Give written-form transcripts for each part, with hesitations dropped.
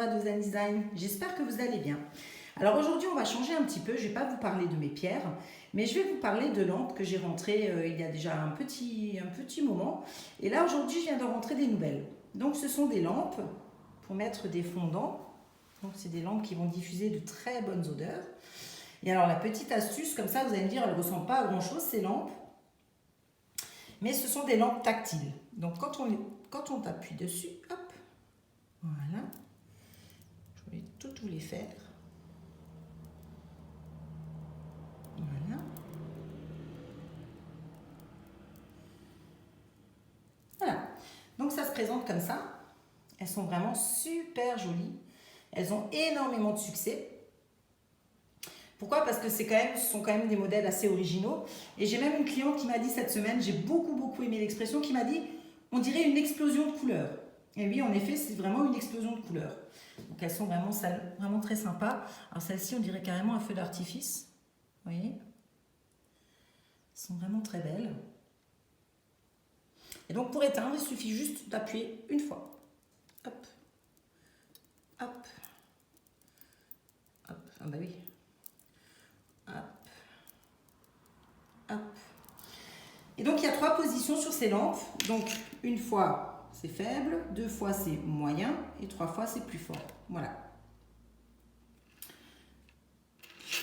Sandra de Zen Design, j'espère que vous allez bien. Alors aujourd'hui on va changer un petit peu, je ne vais pas vous parler de mes pierres, mais je vais vous parler de lampes que j'ai rentrées il y a déjà un petit moment. Et là aujourd'hui je viens de rentrer des nouvelles. Donc ce sont des lampes pour mettre des fondants, donc c'est des lampes qui vont diffuser de très bonnes odeurs. Et alors la petite astuce, comme ça vous allez me dire, elles ne ressemblent pas à grand chose ces lampes, mais ce sont des lampes tactiles. Donc quand on appuie dessus, hop, voilà, je vais tout vous les faire. Voilà. Voilà. Donc ça se présente comme ça. Elles sont vraiment super jolies. Elles ont énormément de succès. Pourquoi? Parce que ce sont quand même des modèles assez originaux. Et j'ai même une cliente qui m'a dit cette semaine, j'ai beaucoup aimé l'expression, qui m'a dit, on dirait une explosion de couleurs. Et oui, en effet, c'est vraiment une explosion de couleurs. Donc elles sont vraiment très sympas. Alors celle-ci, on dirait carrément un feu d'artifice. Vous voyez? Elles sont vraiment très belles. Et donc pour éteindre, il suffit juste d'appuyer une fois. Hop, hop, hop, ah bah oui. Hop, hop. Et donc il y a 3 positions sur ces lampes. Donc une fois c'est faible, 2 fois c'est moyen et 3 fois c'est plus fort. Voilà.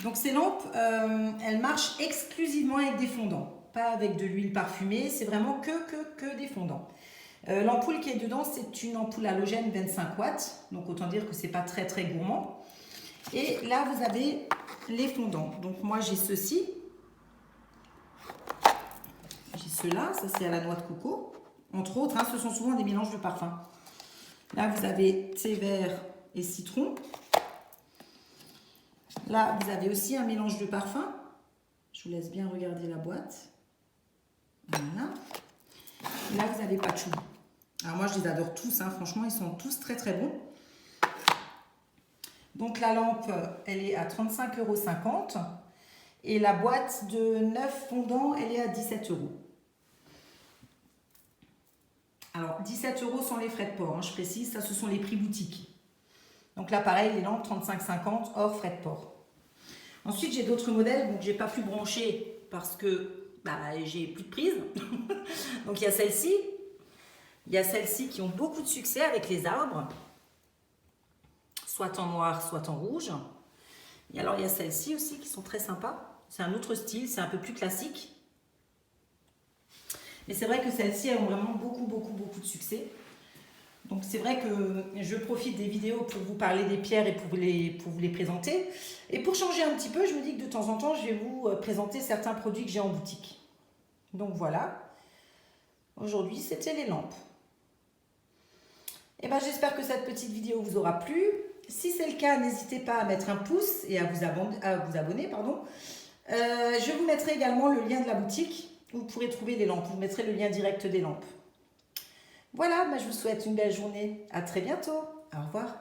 Donc ces lampes, elles marchent exclusivement avec des fondants, pas avec de l'huile parfumée. C'est vraiment que des fondants. L'ampoule qui est dedans, c'est une ampoule halogène 25 watts. Donc autant dire que c'est pas très gourmand. Et là vous avez les fondants. Donc moi j'ai ceci. J'ai ceux-là, ça c'est à la noix de coco. Entre autres, hein, ce sont souvent des mélanges de parfums. Là vous avez thé vert et citron. Là vous avez aussi un mélange de parfums. Je vous laisse bien regarder la boîte. Voilà. Et là vous avez patchouli. Alors moi je les adore tous, hein. Franchement ils sont tous très bons. Donc la lampe elle est à 35,50 € et la boîte de 9 fondants elle est à 17 €. Alors 17 € sans les frais de port, hein, je précise, ça ce sont les prix boutique. Donc là pareil les lampes 35,50 hors frais de port. Ensuite j'ai d'autres modèles donc j'ai pas pu brancher parce que j'ai plus de prise. Donc il y a celle-ci. Il y a celles-ci qui ont beaucoup de succès avec les arbres, soit en noir, soit en rouge. Et alors il y a celles-ci aussi qui sont très sympas. C'est un autre style, c'est un peu plus classique. Mais c'est vrai que celles-ci ont vraiment beaucoup de succès. Donc c'est vrai que je profite des vidéos pour vous parler des pierres et pour vous les présenter. Et pour changer un petit peu, je me dis que de temps en temps, je vais vous présenter certains produits que j'ai en boutique. Donc voilà. Aujourd'hui, c'était les lampes. Et j'espère que cette petite vidéo vous aura plu. Si c'est le cas, n'hésitez pas à mettre un pouce et à vous abonner. Je vous mettrai également le lien de la boutique où vous pourrez trouver les lampes. Vous mettrez le lien direct des lampes. Voilà, je vous souhaite une belle journée. À très bientôt. Au revoir.